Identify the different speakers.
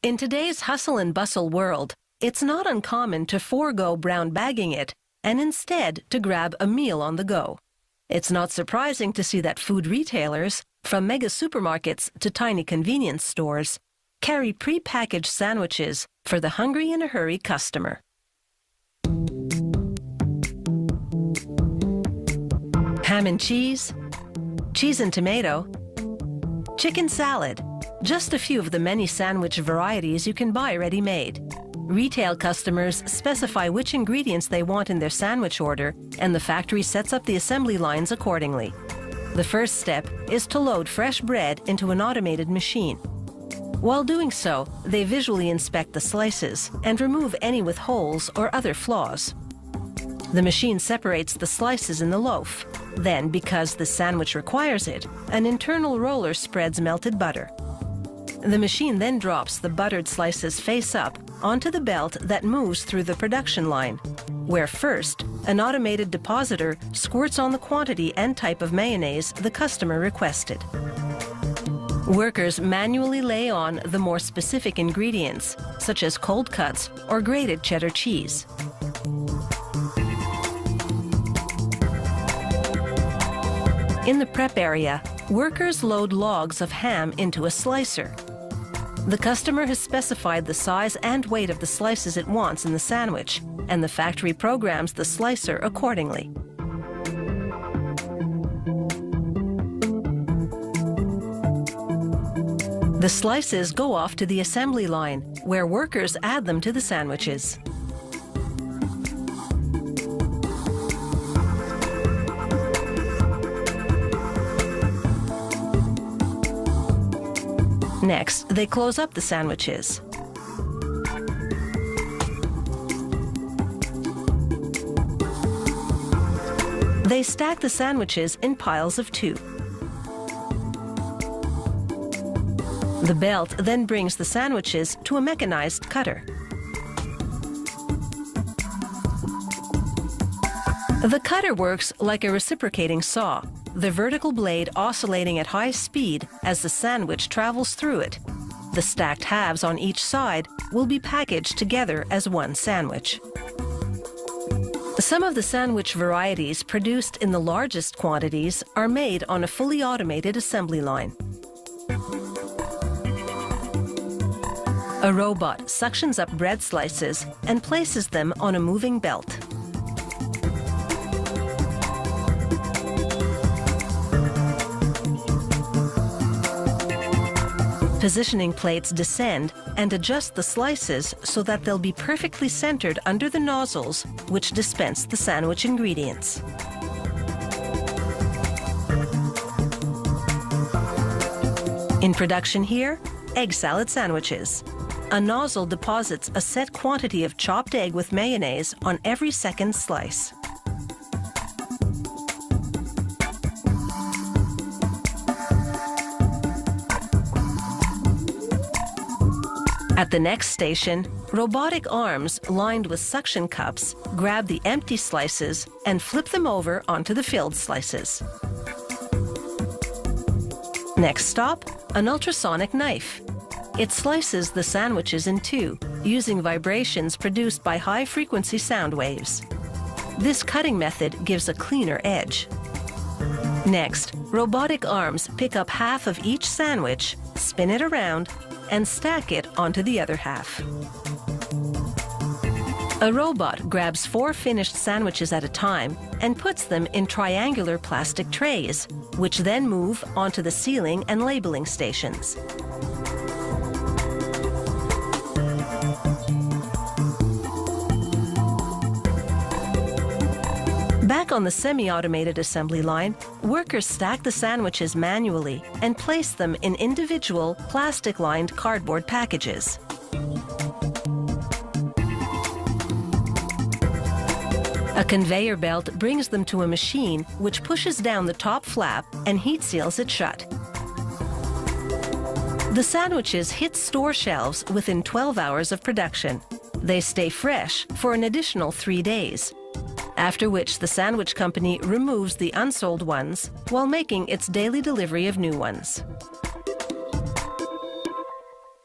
Speaker 1: In today's hustle and bustle world, it's not uncommon to forego brown bagging it and instead to grab a meal on the go. It's not surprising to see that food retailers, from mega supermarkets to tiny convenience stores, carry pre-packaged sandwiches for the hungry-in-a-hurry customer. Ham and cheese, cheese and tomato, chicken salad, just a few of the many sandwich varieties you can buy ready-made. Retail customers specify which ingredients they want in their sandwich order, and the factory sets up the assembly lines accordingly. The first step is to load fresh bread into an automated machine. While doing so, they visually inspect the slices and remove any with holes or other flaws. The machine separates the slices in the loaf. Then, because the sandwich requires it, an internal roller spreads melted butter. The machine then drops the buttered slices face up onto the belt that moves through the production line, where first, an automated depositor squirts on the quantity and type of mayonnaise the customer requested. Workers manually lay on the more specific ingredients, such as cold cuts or grated cheddar cheese. In the prep area, workers load logs of ham into a slicer. The customer has specified the size and weight of the slices it wants in the sandwich, and the factory programs the slicer accordingly. The slices go off to the assembly line, where workers add them to the sandwiches. Next, they close up the sandwiches. They stack the sandwiches in piles of 2. The belt then brings the sandwiches to a mechanized cutter. The cutter works like a reciprocating saw, the vertical blade oscillating at high speed as the sandwich travels through it. The stacked halves on each side will be packaged together as one sandwich. Some of the sandwich varieties produced in the largest quantities are made on a fully automated assembly line. A robot suctions up bread slices and places them on a moving belt. Positioning plates descend and adjust the slices so that they'll be perfectly centered under the nozzles which dispense the sandwich ingredients. In production here, egg salad sandwiches. A nozzle deposits a set quantity of chopped egg with mayonnaise on every second slice. At the next station, robotic arms lined with suction cups grab the empty slices and flip them over onto the filled slices. Next stop, an ultrasonic knife. It slices the sandwiches in 2, using vibrations produced by high-frequency sound waves. This cutting method gives a cleaner edge. Next, robotic arms pick up half of each sandwich, spin it around, and stack it onto the other half. A robot grabs 4 finished sandwiches at a time and puts them in triangular plastic trays, which then move onto the sealing and labeling stations. Back on the semi-automated assembly line, workers stack the sandwiches manually and place them in individual plastic-lined cardboard packages. A conveyor belt brings them to a machine which pushes down the top flap and heat seals it shut. The sandwiches hit store shelves within 12 hours of production. They stay fresh for an additional 3 days, after which the sandwich company removes the unsold ones while making its daily delivery of new ones.